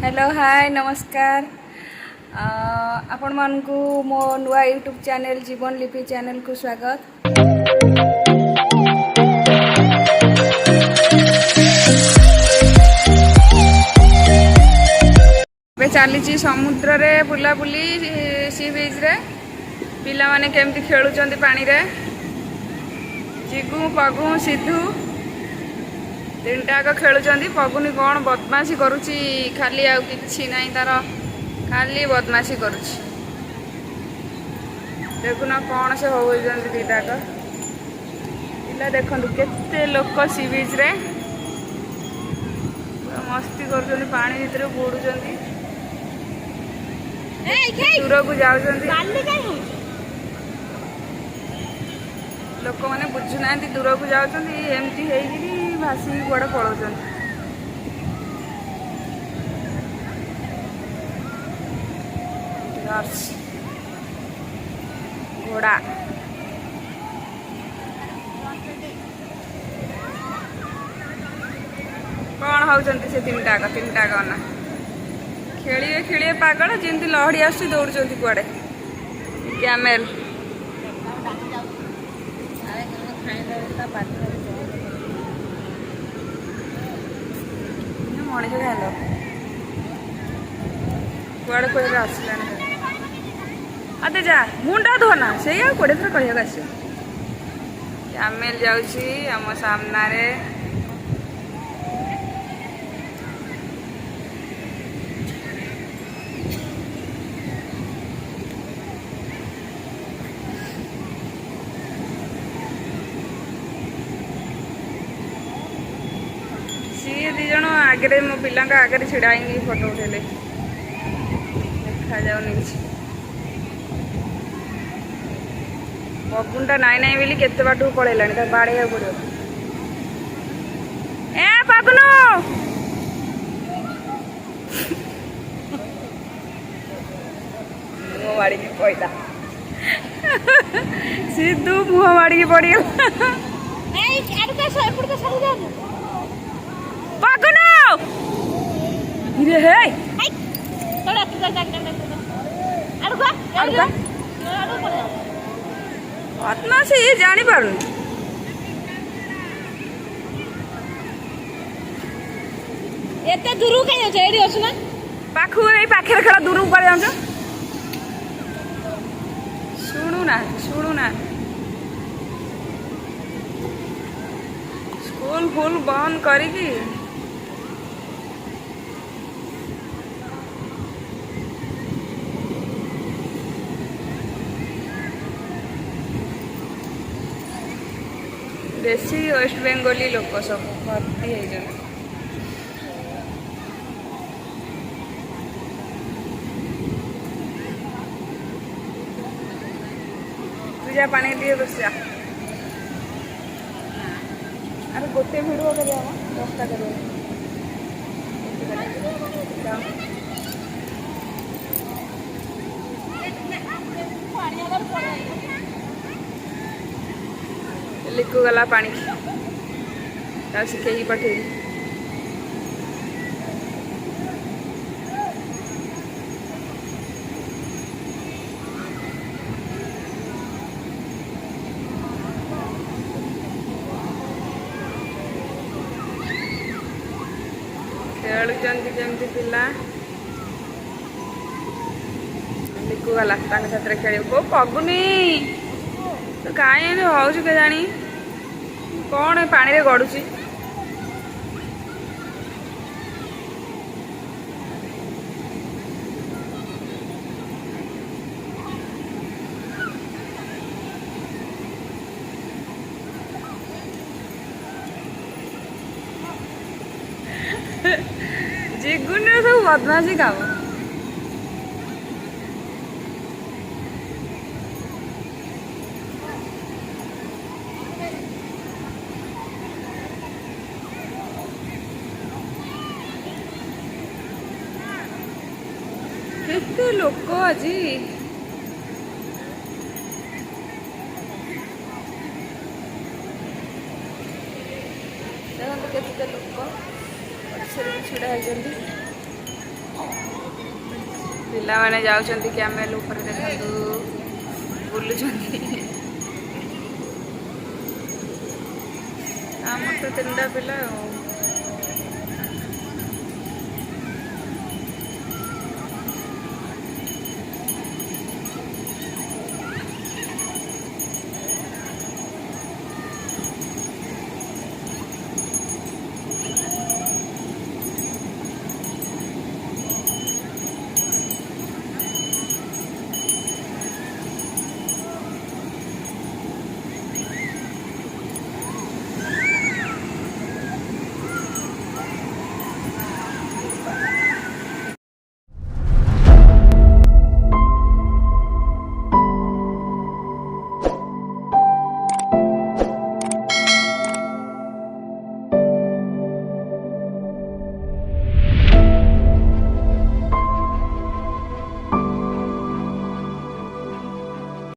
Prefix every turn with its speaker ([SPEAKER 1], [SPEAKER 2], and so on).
[SPEAKER 1] Hello hi नमस्कार। आपण मानकु मो नुआ यूट्यूब चैनल जीवन लिपि चैनल को स्वागत। चली समुद्र रे बुलाबुली सी बीच रे पिला माने केमती खेलुचंदी पानी रे। जिगु पगु सिद्धू तीनटा को खेलुचंदी। पगुनी कौन बदमाशी करुची खाली आउ किछि नहीं तार खाली बदमाशी करुची। देखुन कौन से होउचंदी दीटा को पिला देखंतु केते लोक सी बीच रे मस्ती करुचंदी पानी भीतर बुडुचंदी। दूर को जाउचंदी लोक मैंने बुझुना दूर को जाउचंदी एमती हेइगिरी भासी कुआडे पळौचंदी। घोड़ा कौन होउचंदी से तीनटा ना खेलिए खेलिए पागल जेमती लहड़ी आसुची दौड़ुचंदी कुआडे। कैमेल मଣିଷ ଖାଇଲ କୁଆଡ଼େ କହିଲେ ଆସିଲାଣି। ଆଦେ ଯା ମୁଣ୍ଡ ଧୋନା ସେଇ ଆଉ କୋଡ଼ିଏ ଥର କହିବାକୁ ଆସିବ। କ୍ୟାମେଲ ଯାଉଛି ଆମ ସାମ୍ନାରେ। दी जन आगे मो पिला आगे छिड़ा फोटो उठेले देखा जाऊनी कि पगुनटा नाई नाई बोली केते बाट पलैला बाड़े पड़ो। ए पगुन मुह माड़ी पड़ा सिद्धू मुह माड़ी पड़गला। बदमाशी जानी पारुनी
[SPEAKER 2] एते दूर कहीं जाऊँ एडी अछि ना
[SPEAKER 1] पाखु ए पाखे खेला दूर ऊपर जाऊँ। शुणु ना स्कूल फुल बंद करिकी देशी वेस्ट बेंगली लोक सब भर्ती है। पूजा पानी दिए बसिया अरे गोटे भिड़ कर दसटा कर लिखु गला पानी शिखे पठे खेलुचंदी जमती पिला लिखु गला साथ खेल को पगुनी तो कहीं हूँ के जानी कौन पानी रे गड़ुची। जिगुन सब बदमाशी काम केते लोक आज देखते केते लोक छिड़ा होती ପିଲାମାନେ ଯାଉଛନ୍ତି କ୍ୟାମେଲ ଉପରେ ଦେଖନ୍ତୁ ବୁଲୁଛନ୍ତି। ଆମର ତ 3ଟା ପିଲା ଆଉ